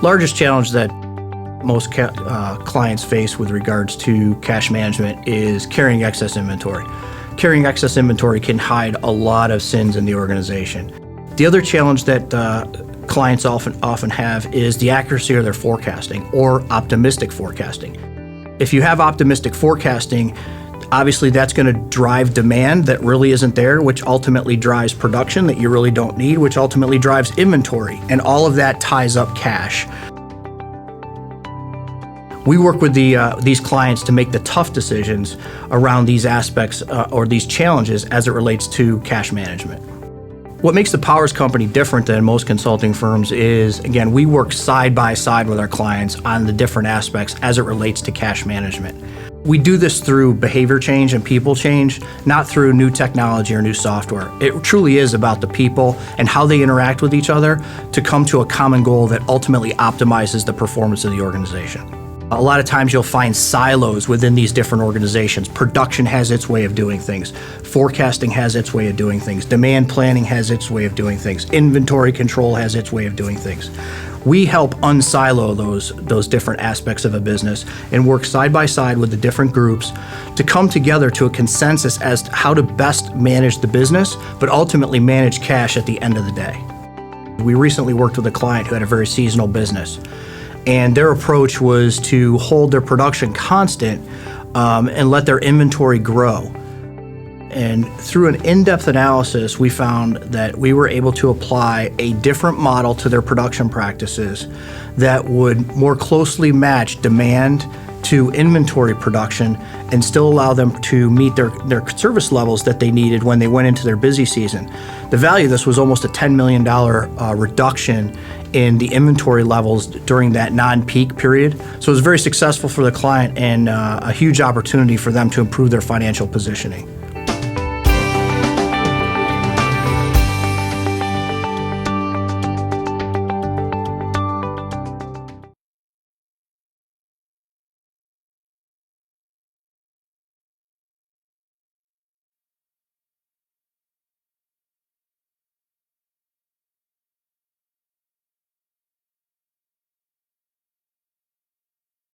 largest challenge that most clients face with regards to cash management is carrying excess inventory. Carrying excess inventory can hide a lot of sins in the organization. The other challenge that clients often have is the accuracy of their forecasting or optimistic forecasting. If you have optimistic forecasting, obviously that's going to drive demand that really isn't there, which ultimately drives production that you really don't need, which ultimately drives inventory, and all of that ties up cash. We work with these clients to make the tough decisions around these aspects or these challenges as it relates to cash management. What makes the Powers Company different than most consulting firms is, again, we work side by side with our clients on the different aspects as it relates to cash management. We do this through behavior change and people change, not through new technology or new software. It truly is about the people and how they interact with each other to come to a common goal that ultimately optimizes the performance of the organization. A lot of times you'll find silos within these different organizations. Production has its way of doing things. Forecasting has its way of doing things. Demand planning has its way of doing things. Inventory control has its way of doing things. We help unsilo those different aspects of a business and work side by side with the different groups to come together to a consensus as to how to best manage the business, but ultimately manage cash at the end of the day. We recently worked with a client who had a very seasonal business, and their approach was to hold their production constant and let their inventory grow. And through an in-depth analysis, we found that we were able to apply a different model to their production practices that would more closely match demand to inventory production and still allow them to meet their service levels that they needed when they went into their busy season. The value of this was almost a $10 million reduction in the inventory levels during that non-peak period. So it was very successful for the client and a huge opportunity for them to improve their financial positioning.